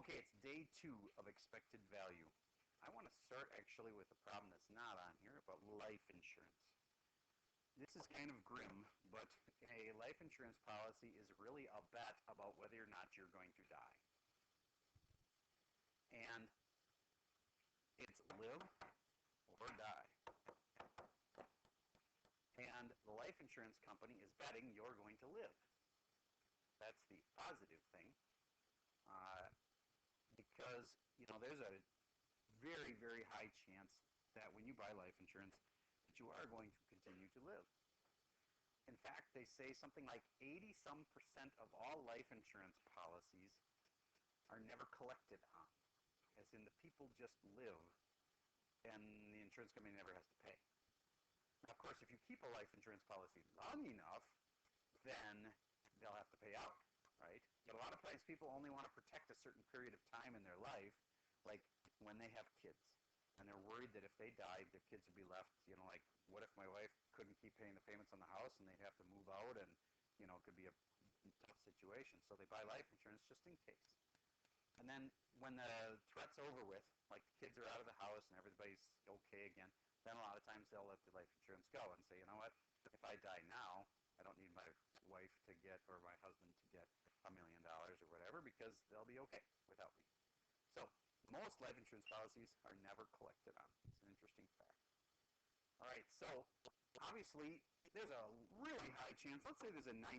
Okay, it's day 2 of expected value. I want to start actually with a problem that's not on here about life insurance. This is kind of grim, but a life insurance policy is really a bet about whether or not you're going to die. And it's live or die. And the life insurance company is betting you're going to live. That's the positive thing. Because, there's a very, very high chance that when you buy life insurance, that you are going to continue to live. In fact, they say something like 80-some% of all life insurance policies are never collected on, as in the people just live and the insurance company never has to pay. Now, of course, if you keep a life insurance policy long enough, then they'll have to pay out, right? But a lot of times people only want to protect a certain period of time in their life, like when they have kids. And they're worried that if they died, their kids would be left, like, what if my wife couldn't keep paying the payments on the house and they'd have to move out and, it could be a tough situation. So they buy life insurance just in case. And then when the threat's over with, like the kids are out of the house and everybody's okay again, then a lot of times they'll let the life insurance go and say, you know what, if I die now, I don't need my wife to get, or my husband to get $1 million or whatever, because they'll be okay without me. So most life insurance policies are never collected on. It's an interesting fact. All right, so obviously there's a really high chance, let's say there's a 99%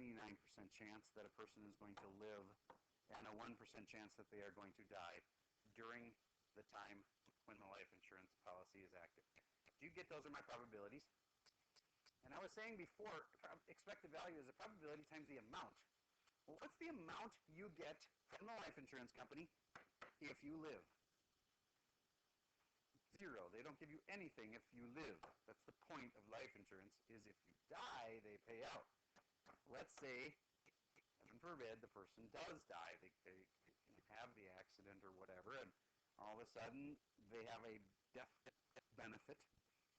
chance that a person is going to live and a 1% chance that they are going to die during the time when the life insurance policy is active. Do you get those are my probabilities? And I was saying before, expected value is a probability times the amount. Well, what's the amount you get from the life insurance company if you live? 0. They don't give you anything if you live. That's the point of life insurance, is if you die, they pay out. Let's say, heaven forbid, the person does die. They have the accident or whatever, and all of a sudden they have a death benefit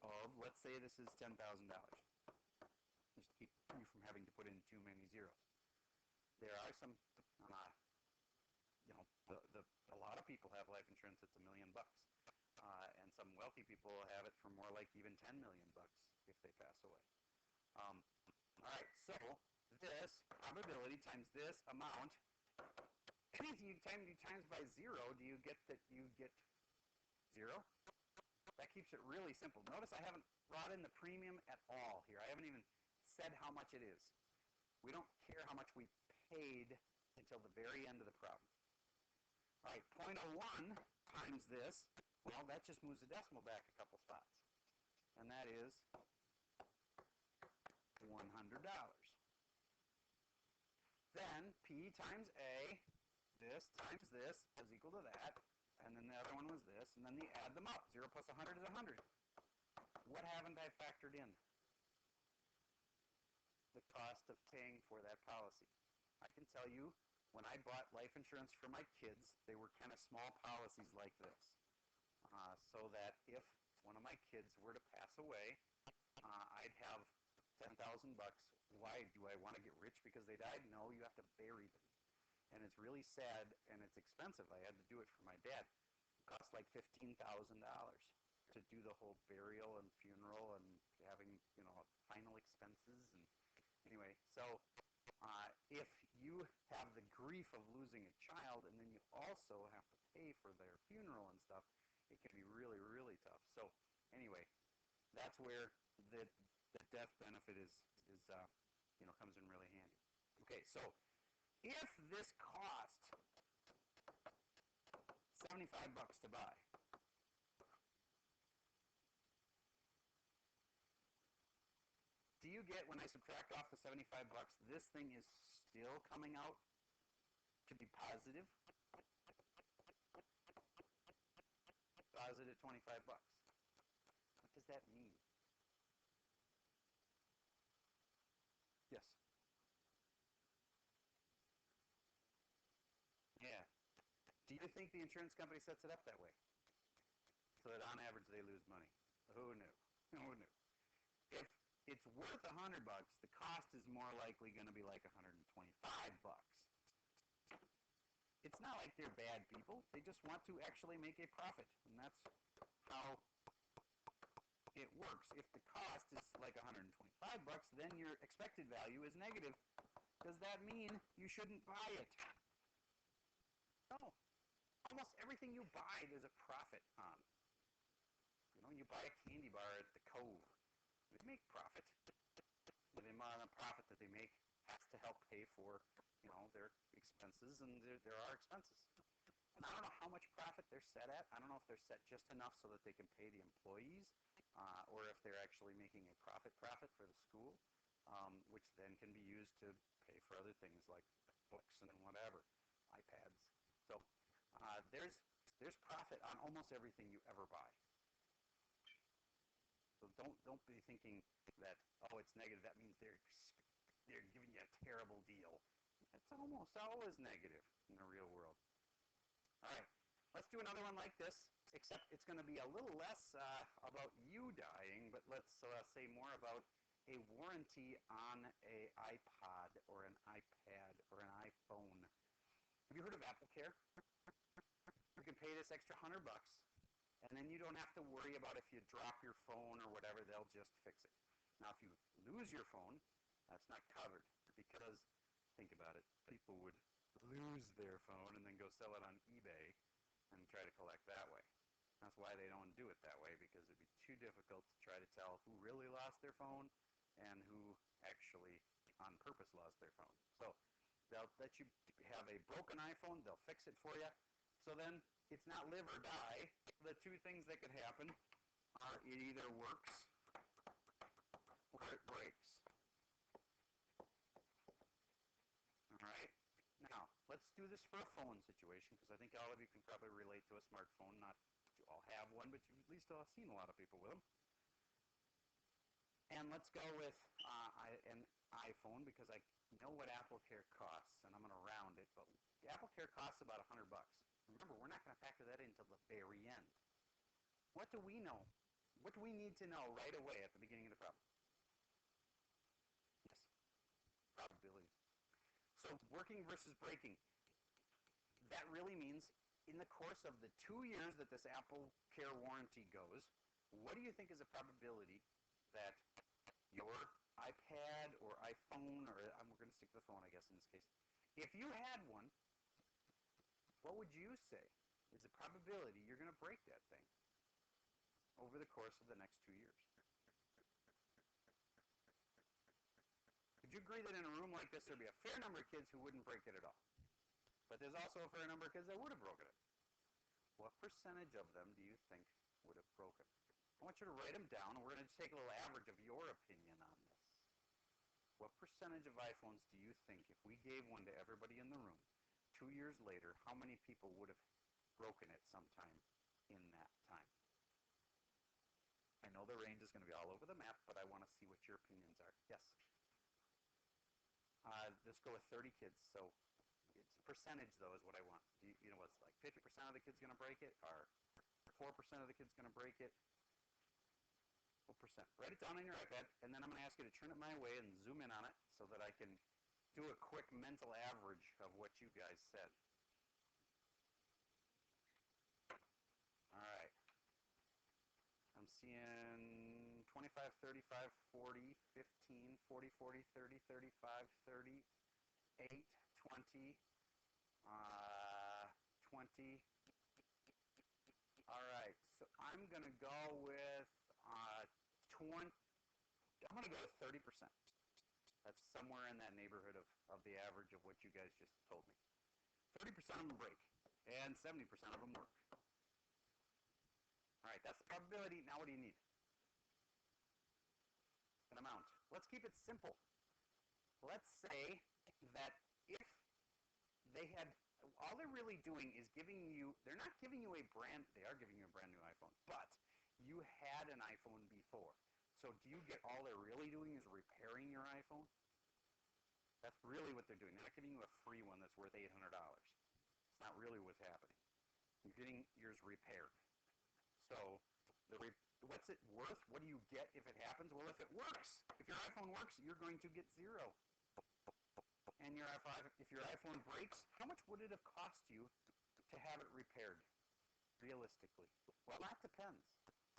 of, let's say this is $10,000. Just to keep you from having to put in too many zeros. There are some, a lot of people have life insurance that's $1 million. And some wealthy people have it for more like even $10 million if they pass away. All right, so this probability times this amount, anything you times by 0, do you get that you get 0? That keeps it really simple. Notice I haven't brought in the premium at all here. I haven't even said how much it is. We don't care how much we paid until the very end of the problem. All right, 0.01 times this, well, that just moves the decimal back a couple spots. And that is $100. Then P times A, this times this is equal to that. And then the other one was this. And then you add them up. 0 plus 100 is 100. What haven't I factored in? The cost of paying for that policy. I can tell you, when I bought life insurance for my kids, they were kind of small policies like this. So that if one of my kids were to pass away, I'd have $10,000. Why? Do I want to get rich because they died? No, you have to bury them. And it's really sad and it's expensive. I had to do it for my dad. It cost like $15,000 to do the whole burial and funeral and having, final expenses. And anyway, so if you have the grief of losing a child and then you also have to pay for their funeral and stuff, it can be really, really tough. So anyway, that's where the death benefit comes in really handy. Okay, so if this cost $75 to buy, do you get, when I subtract off the $75, this thing is still coming out to be positive? Positive $25. What does that mean? Yes. Yeah. Do you think the insurance company sets it up that way? So that on average they lose money? Who knew? Who knew? If it's worth $100, the cost is more likely going to be like $125. it's not like they're bad people. They just want to actually make a profit, and that's how it works. If the cost is like $125, then your expected value is negative. Does that mean you shouldn't buy it? No. Almost everything you buy, there's a profit on. You know, you buy a candy bar at the Cove. They make profit. The amount of profit that they make has to help pay for, you know, their expenses, and there are expenses. And I don't know how much profit they're set at. I don't know if they're set just enough so that they can pay the employees, or if they're actually making a profit for the school, which then can be used to pay for other things like books and whatever, iPads. So there's profit on almost everything you ever buy. So don't be thinking that, oh, it's negative, that means they're giving you a terrible deal. It's almost always negative in the real world. All right, let's do another one like this, except it's going to be a little less about you dying, but let's say more about a warranty on an iPod or an iPad or an iPhone. Have you heard of AppleCare? You can pay this extra $100, and then you don't have to worry about if you drop your phone or whatever, they'll just fix it. Now, if you lose your phone, that's not covered, because, think about it, people would lose their phone and then go sell it on eBay and try to collect that way. That's why they don't do it that way, because it'd be too difficult to try to tell who really lost their phone and who actually on purpose lost their phone. So they'll let you have a broken iPhone, they'll fix it for you. So then it's not live or die. The two things that could happen are it either works or it breaks. All right? Now, let's do this for a phone situation, because I think all of you can probably relate to a smartphone. Not that you all have one, but you at least all have seen a lot of people with them. And let's go with an iPhone, because I know what AppleCare costs, and I'm going to round it, but AppleCare costs about $100. Remember, we're not going to factor that in until the very end. What do we know? What do we need to know right away at the beginning of the problem? Yes, probability. So working versus breaking. That really means in the course of the 2 years that this AppleCare warranty goes, what do you think is a probability that your iPad or iPhone, or we're going to stick with the phone, I guess, in this case. If you had one, what would you say is the probability you're going to break that thing over the course of the next 2 years? Would you agree that in a room like this, there'd be a fair number of kids who wouldn't break it at all? But there's also a fair number of kids that would have broken it. What percentage of them do you think would have broken? I want you to write them down, and we're going to take a little average of your opinion on this. What percentage of iPhones do you think, if we gave one to everybody in the room, 2 years later, how many people would have broken it sometime in that time? I know the range is going to be all over the map, but I want to see what your opinions are. Yes? Let's go with 30 kids. So it's a percentage, though, is what I want. You know what's like 50% of the kids going to break it, or 4% of the kids going to break it? What percent? Write it down on your iPad, and then I'm going to ask you to turn it my way and zoom in on it so that I can do a quick mental average of what you guys said. All right. I'm seeing 25, 35, 40, 15, 40, 40, 30, 35, 30, 8, 20, 20. All right, so I'm going to go with 20. I'm going to go with 30%. That's somewhere in that neighborhood of the average of what you guys just told me. 30% of them break, and 70% of them work. All right, that's the probability. Now what do you need? An amount. Let's keep it simple. Let's say that if they had, all they're really doing is giving you, they're not giving you they are giving you a brand new iPhone, but you had an iPhone before. So do you get, all they're really doing is repairing your iPhone? That's really what they're doing. They're not giving you a free one that's worth $800. It's not really what's happening. You're getting yours repaired. So what's it worth? What do you get if it happens? Well, if it works, if your iPhone works, you're going to get 0. and if your iPhone breaks, how much would it have cost you to have it repaired, realistically? Well, that depends.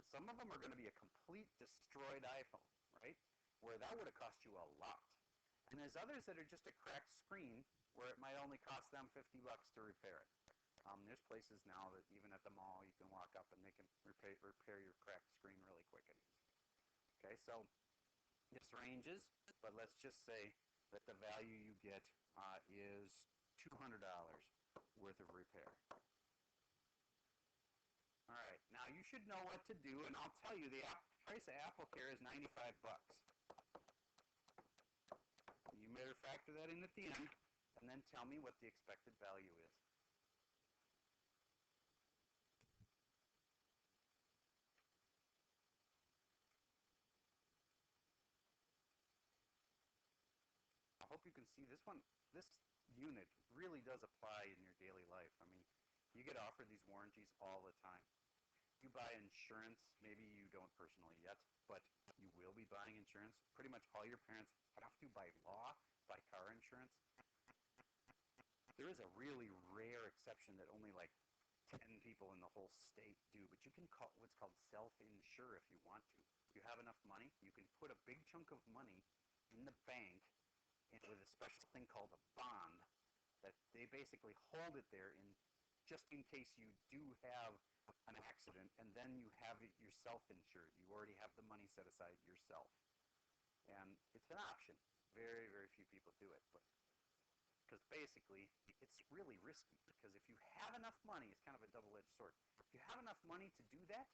Some of them are going to be a complete destroyed iPhone, right? Where that would have cost you a lot. And there's others that are just a cracked screen where it might only cost them $50 to repair it. There's places now that even at the mall you can walk up and they can repair your cracked screen really quick and easy. Okay, so this ranges, but let's just say that the value you get is $200 worth of repair. All right, now you should know what to do, and I'll tell you the price of AppleCare is $95. You better factor that in at the end, and then tell me what the expected value is. I hope you can see this one. This unit really does apply in your daily life. I mean, you get offered these warranties all the time. You buy insurance, maybe you don't personally yet, but you will be buying insurance. Pretty much all your parents have to, by law, buy car insurance. There is a really rare exception that only like 10 people in the whole state do, but you can call what's called self-insure if you want to. If you have enough money, you can put a big chunk of money in the bank with a special thing called a bond that they basically hold it there just in case you do have an accident, and then you have it yourself insured. You already have the money set aside yourself. And it's an option. Very, very few people do it, but because basically it's really risky, because if you have enough money, it's kind of a double-edged sword. If you have enough money to do that,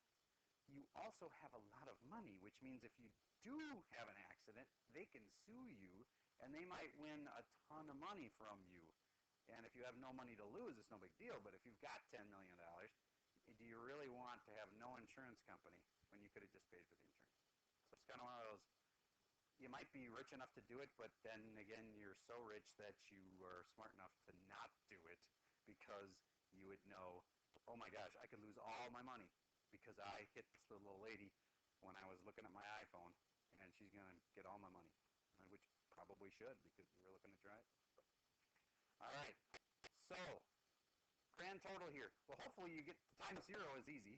you also have a lot of money, which means if you do have an accident, they can sue you, and they might win a ton of money from you. And if you have no money to lose, it's no big deal, but if you've got $10 million, do you really want to have no insurance company when you could have just paid for the insurance? So it's kind of one of those, you might be rich enough to do it, but then again, you're so rich that you are smart enough to not do it because you would know, oh my gosh, I could lose all my money because I hit this little old lady when I was looking at my iPhone, and she's going to get all my money, which probably should because we were looking to try it. All right, so grand total here. Well, hopefully you get times 0 is easy.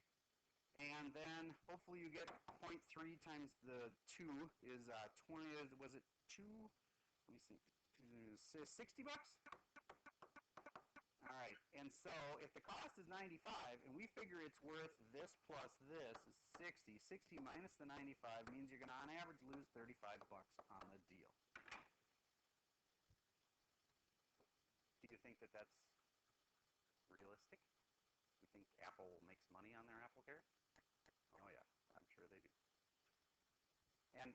And then hopefully you get 0.3 times the 2 is 20, was it 2? Let me see, $60? All right, and so if the cost is 95 and we figure it's worth this plus this is 60, 60 minus the 95 means you're going to on average lose $35 on the deal. Do you think that that's realistic? Do you think Apple makes money on their AppleCare? Oh yeah, I'm sure they do. And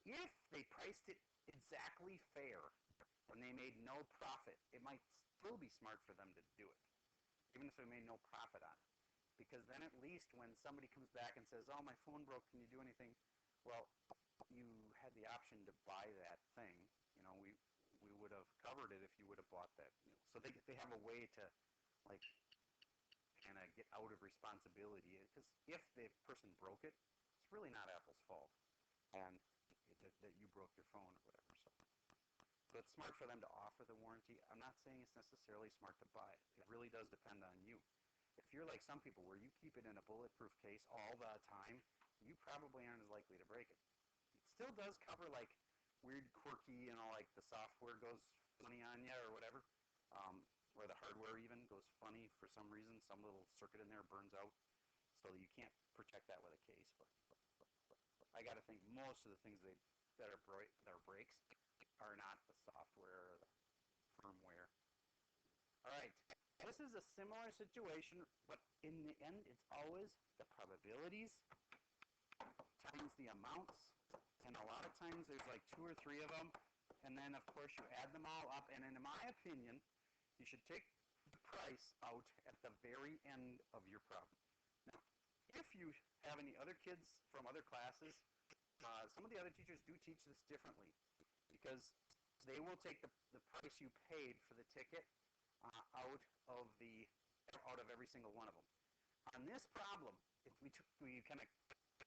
if they priced it exactly fair and they made no profit, it might still be smart for them to do it, even if they made no profit on it. Because then at least when somebody comes back and says, oh, my phone broke, can you do anything? Well, you had the option to buy that thing. You know, we would have covered it if you would have bought that. You know, so they have a way to, like, kind of get out of responsibility. Because if the person broke it, it's really not Apple's fault. And that you broke your phone or whatever. So it's smart for them to offer the warranty. I'm not saying it's necessarily smart to buy it. It really does depend on you. If you're like some people where you keep it in a bulletproof case all the time, you probably aren't as likely to break it. It still does cover like weird, quirky, like the software goes funny on you or whatever, or the hardware even goes funny for some reason. Some little circuit in there burns out, so you can't protect that with a case. But I got to think most of the things that are breaks are not the software or the firmware. All right, this is a similar situation, but in the end, it's always the probabilities times the amounts, and a lot of times there's like 2 or 3 of them, and then of course you add them all up, and in my opinion, you should take the price out at the very end of your problem. Now, if you have any other kids from other classes, some of the other teachers do teach this differently, because they will take the price you paid for the ticket out of every single one of them. On this problem, we kind of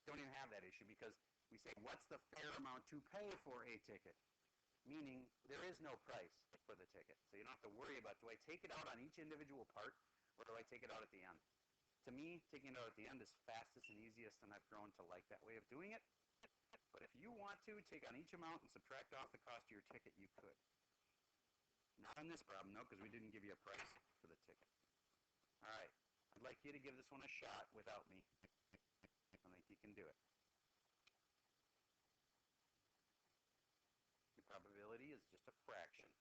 don't even have that issue, because we say, what's the fair amount to pay for a ticket? meaning there is no price for the ticket. So you don't have to worry about, do I take it out on each individual part, or do I take it out at the end? To me, taking it out at the end is fastest and easiest, and I've grown to like that way of doing it. But if you want to take on each amount and subtract off the cost of your ticket, you could. Not on this problem, no, because we didn't give you a price for the ticket. All right, I'd like you to give this one a shot without me. I think you can do it. Your probability is just a fraction.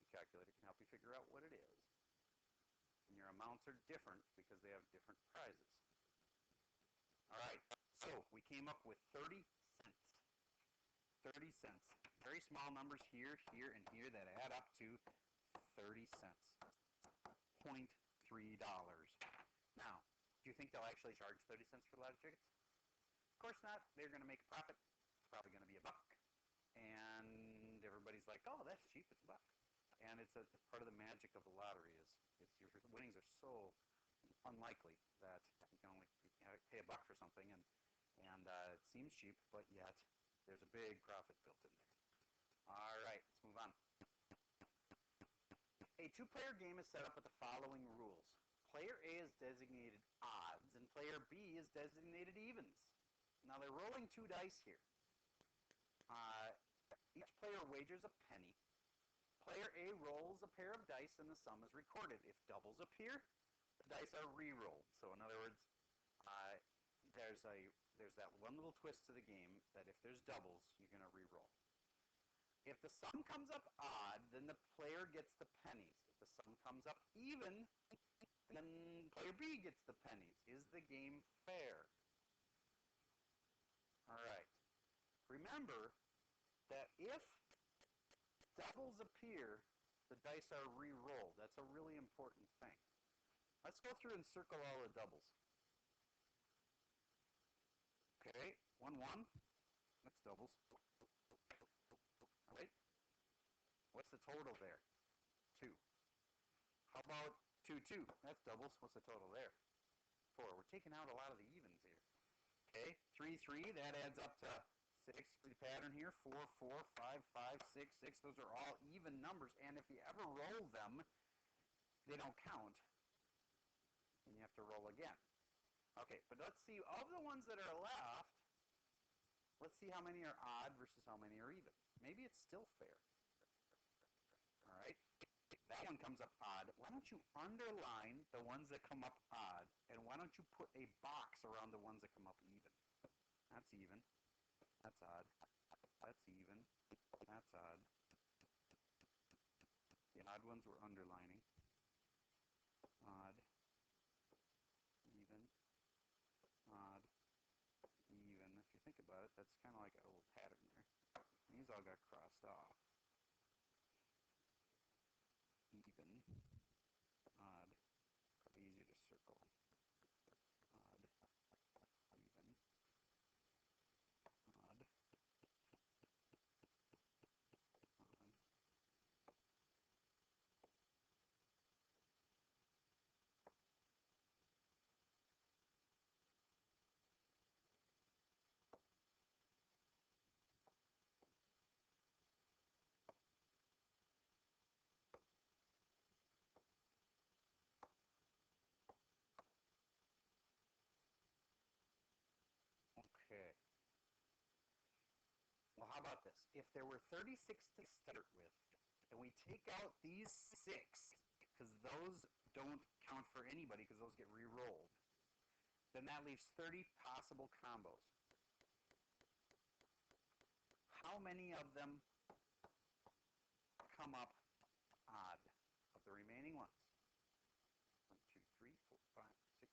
The calculator can help you figure out what it is. And your amounts are different because they have different prizes. All right, so we came up with 30 cents. 30 cents. Very small numbers here, here, and here that add up to 30 cents. $0.3. Now, do you think they'll actually charge 30 cents for lottery tickets? Of course not. They're going to make a profit. It's probably going to be $1. And everybody's like, oh, that's cheap. It's $1. And it's part of the magic of the lottery is your winnings are so unlikely that you can only pay $1 for something, and it seems cheap, but yet there's a big profit built in there. All right, let's move on. A two-player game is set up with the following rules. Player A is designated odds, and player B is designated evens. Now they're rolling 2 dice here. Each player wagers a penny. Player A rolls a pair of dice and the sum is recorded. If doubles appear, the dice are re-rolled. So in other words, there's that one little twist to the game that if there's doubles, you're going to re-roll. If the sum comes up odd, then the player gets the pennies. If the sum comes up even, then player B gets the pennies. Is the game fair? All right. Remember that if doubles appear, the dice are re-rolled. That's a really important thing. Let's go through and circle all the doubles. Okay, 1, 1. That's doubles. All right. What's the total there? 2. How about 2, 2? That's doubles. What's the total there? 4. We're taking out a lot of the evens here. Okay, 3, 3. That adds up to 6. The pattern here, 4, 4, 5, 5, 6, 6. Those are all even numbers, and if you ever roll them, they don't count, and you have to roll again. Okay, but let's see, of the ones that are left, let's see how many are odd versus how many are even. Maybe it's still fair. All right, that one comes up odd. Why don't you underline the ones that come up odd, and why don't you put a box around the ones that come up even? That's even. That's odd. That's even. That's odd. The odd ones we're underlining. Odd. Even. Odd. Even. If you think about it, that's kind of like a little pattern there. These all got crossed off. Even. Odd. Probably easier to circle. Odd. Even. Odd. Okay. Well, how about this? If there were 36 to start with, and we take out these 6, because those don't count for anybody because those get re-rolled, then that leaves 30 possible combos. How many of them come up odd of the remaining ones? 1, 2, 3, 4, 5, 6,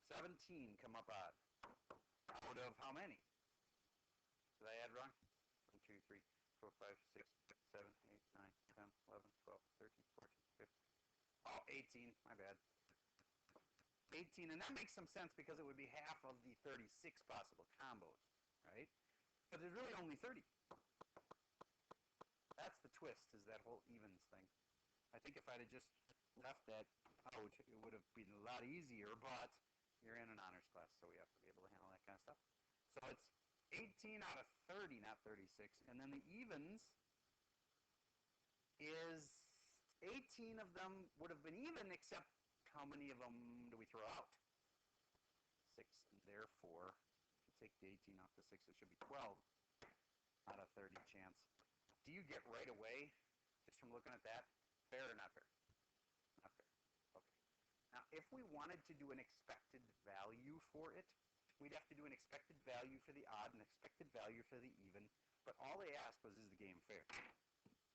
7. 17 come up odd. Out of how many? Did I add wrong? 1, 2, 3, 4, 5, 6, 7, 8, 9, 10, 11, 12, 13, 14, 15. Oh, 18. My bad. 18, and that makes some sense because it would be half of the 36 possible combos, right? But there's really only 30. That's the twist, is that whole evens thing. I think if I'd have just left that out, it would have been a lot easier, but you're in an honors class, so we have to be able to handle that kind of stuff. So it's 18 out of 30, not 36. And then the evens is 18 of them would have been even, except how many of them do we throw out? 6. And therefore, if you take the 18 off the 6, it should be 12 out of 30 chance. Do you get right away, just from looking at that, fair or not fair? Not fair. Okay. Now, if we wanted to do an expected value for it, we'd have to do an expected value for the odd and expected value for the even. But all they asked was, is the game fair?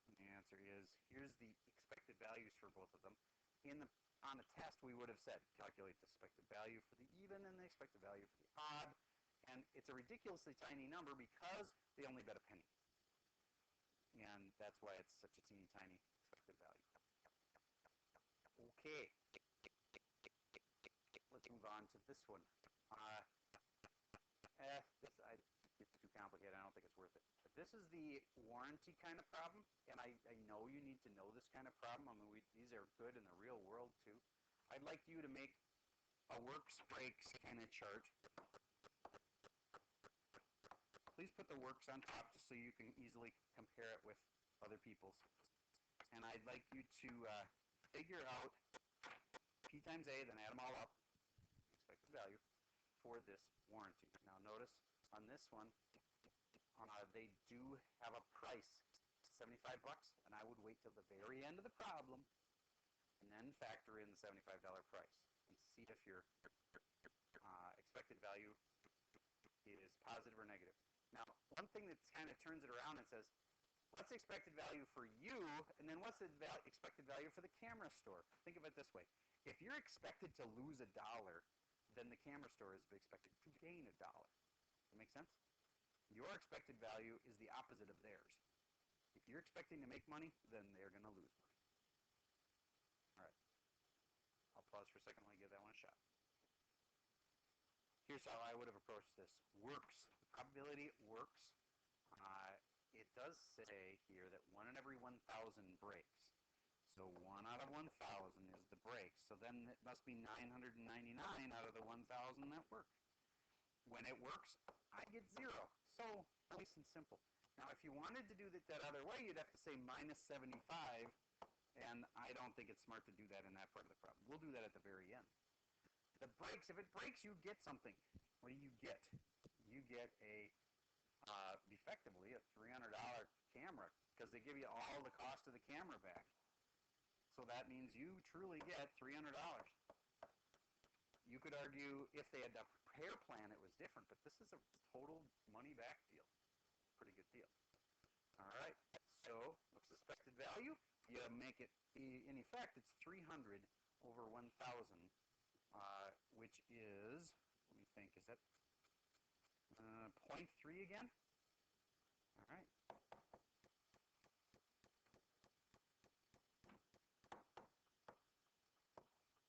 And the answer is, here's the expected values for both of them. On a test, we would have said, calculate the expected value for the even and the expected value for the odd. And it's a ridiculously tiny number because they only bet a penny. And that's why it's such a teeny tiny expected value. Okay. Let's move on to this one. It's too complicated. I don't think it's worth it. But this is the warranty kind of problem, and I know you need to know this kind of problem. I mean, these are good in the real world too. I'd like you to make a works breaks kind of chart. Please put the works on top just so you can easily compare it with other people's. And I'd like you to figure out P times A, then add them all up, expected value, for this warranty. Now notice on this one, they do have a price, $75, and I would wait till the very end of the problem and then factor in the $75 price and see if your expected value is positive or negative. Now, one thing that kind of turns it around and says, what's the expected value for you, and then what's the expected value for the camera store? Think of it this way. If you're expected to lose $1, then the camera store is expected to gain $1. Does that make sense? Your expected value is the opposite of theirs. If you're expecting to make money, then they're going to lose money. All right. I'll pause for a second while I give that one a shot. Here's how I would have approached this. Works. The probability works. It does say here that 1 in every 1,000 breaks. So 1 out of 1,000 is the break. So then it must be 999 out of the 1,000 that work. When it works, I get 0. So nice and simple. Now, if you wanted to do that other way, you'd have to say minus 75, and I don't think it's smart to do that in that part of the problem. We'll do that at the very end. The breaks, if it breaks, you get something. What do you get? You get effectively a $300 camera because they give you all the cost of the camera back. So that means you truly get $300. You could argue if they had the repair plan, it was different, but this is a total money-back deal. Pretty good deal. All right, so what's the expected value? You make it, in effect, it's 300 over 1,000, which is, let me think, is that 0.3 again? All right.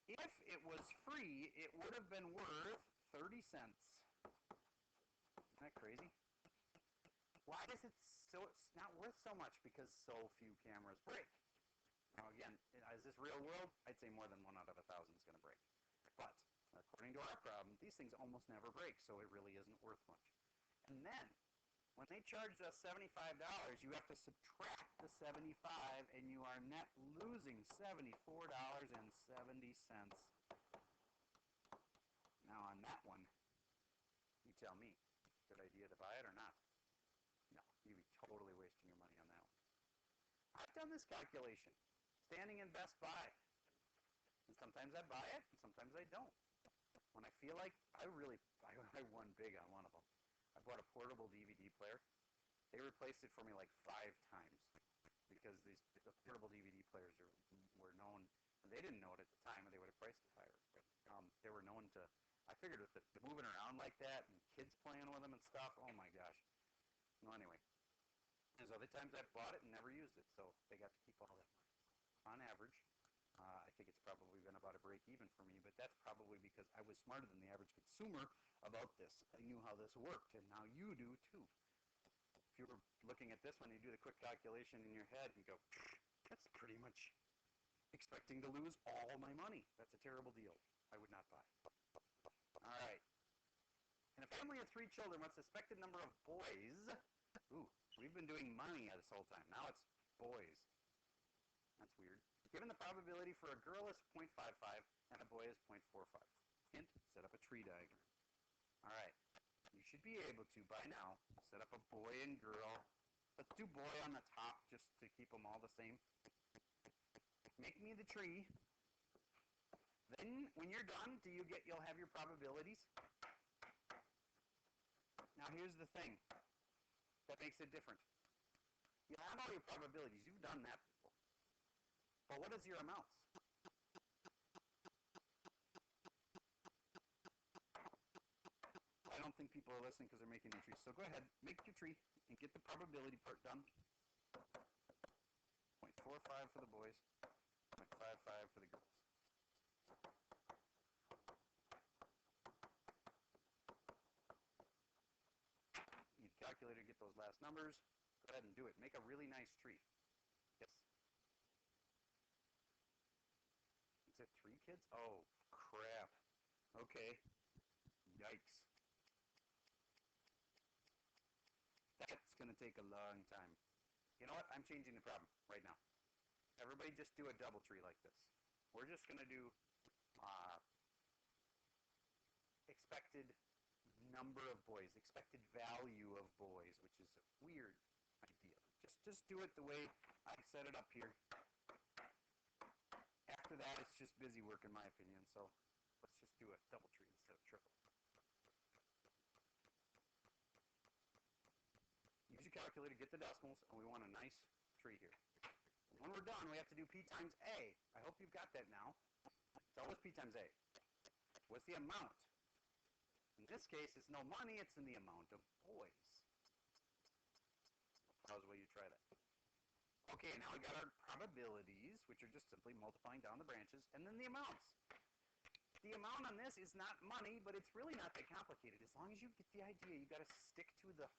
If it was free, it would have been worth 30 cents. Isn't that crazy? Why is it so? It's not worth so much because so few cameras break. Now again, is this real world? I'd say more than 1 out of 1,000 is going to break. But according to our problem, these things almost never break, so it really isn't worth much. And then, when they charge us $75, you have to subtract the 75, and you are net losing $74.70. Now on that one, you tell me, good idea to buy it or not? No, you'd be totally wasting your money on that one. I've done this calculation, standing in Best Buy. And sometimes I buy it, and sometimes I don't. When I feel like, I won big on one of them. I bought a portable DVD player. They replaced it for me like 5 times because the portable DVD players were known, and they didn't know it at the time, and they would have priced it higher. But they were known to, I figured with the moving around like that and kids playing with them and stuff, oh my gosh. Well, anyway, there's other times I've bought it and never used it, so they got to keep all that money. On average, I think it's probably been about a break even for me, but that's probably because I was smarter than the average consumer about this. I knew how this worked, and now you do too. If you were looking at this one, you do the quick calculation in your head and go, that's pretty much expecting to lose all my money. That's a terrible deal. I would not buy. All right. In a family of 3 children, what's the expected number of boys? Ooh, we've been doing money this whole time. Now it's boys. That's weird. Given the probability for a girl is 0.55 and a boy is 0.45. Hint, set up a tree diagram. All right. You should be able to, by now, set up a boy and girl. Let's do boy on the top just to keep them all the same. Make me the tree. Then, when you're done, you'll have your probabilities. Now, here's the thing that makes it different. You'll have all your probabilities. You've done that before. But what is your amounts? I don't think people are listening because they're making their trees. So go ahead, make your tree and get the probability part done. 0.45 for the boys, 0.55 for the girls. Need a calculator to get those last numbers. Go ahead and do it. Make a really nice tree. Yes. Is it 3 kids? Oh, crap. Okay. Yikes. That's going to take a long time. You know what? I'm changing the problem right now. Everybody just do a double tree like this. We're just going to do expected number of boys, expected value of boys, which is a weird idea. Just do it the way I set it up here. After that, it's just busy work in my opinion, so let's just do a double tree instead of triple. Use your calculator, get the decimals, and we want a nice tree here. When we're done, we have to do P times A. I hope you've got that now. So what's P times A? What's the amount? In this case, it's no money, it's in the amount of boys. How's the way you try that? Okay, now we got our probabilities, which are just simply multiplying down the branches, and then the amounts. The amount on this is not money, but it's really not that complicated. As long as you get the idea, you got to stick to the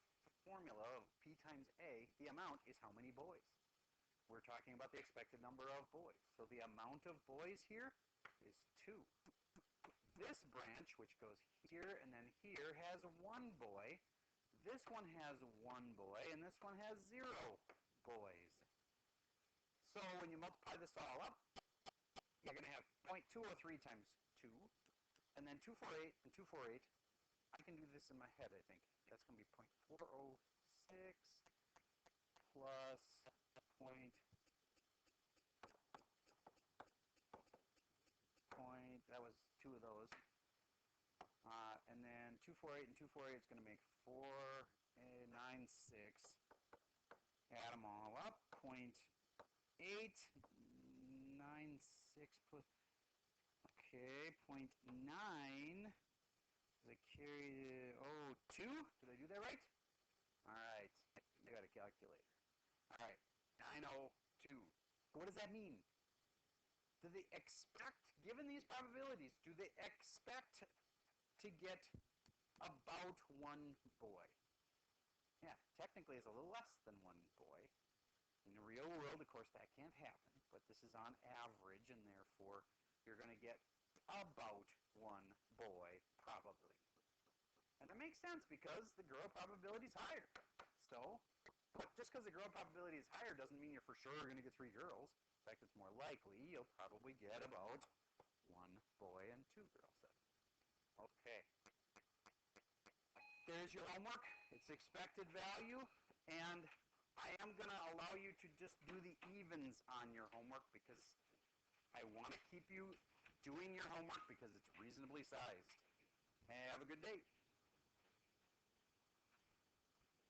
formula of P times A. The amount is how many boys. We're talking about the expected number of boys. So the amount of boys here is 2. This branch, which goes here and then here, has 1 boy. This one has 1 boy, and this one has 0 boys. So when you multiply this all up, you're going to have 0.203 times 2, and then 248 and 248. I can do this in my head, I think. That's going to be 0.406 plus that was 2 of those. And then 248 and 248 is going to make 496. Add them all up. 0.896 plus, okay, 0.9. Did I carry, 2? Did I do that right? All right. I got a calculator. All right. 902. What does that mean? Do they expect, given these probabilities, do they expect to get about 1 boy? Yeah, technically it's a little less than 1 boy. In the real world, of course, that can't happen, but this is on average, and therefore you're going to get about 1 boy, probably. And that makes sense because the girl probability is higher. So, but just because the girl probability is higher doesn't mean you're for sure going to get 3 girls. In fact, it's more likely you'll probably get about 1 boy and 2 girls. Okay. There's your homework. It's expected value, and I am going to allow you to just do the evens on your homework because I want to keep you doing your homework because it's reasonably sized. Have a good day.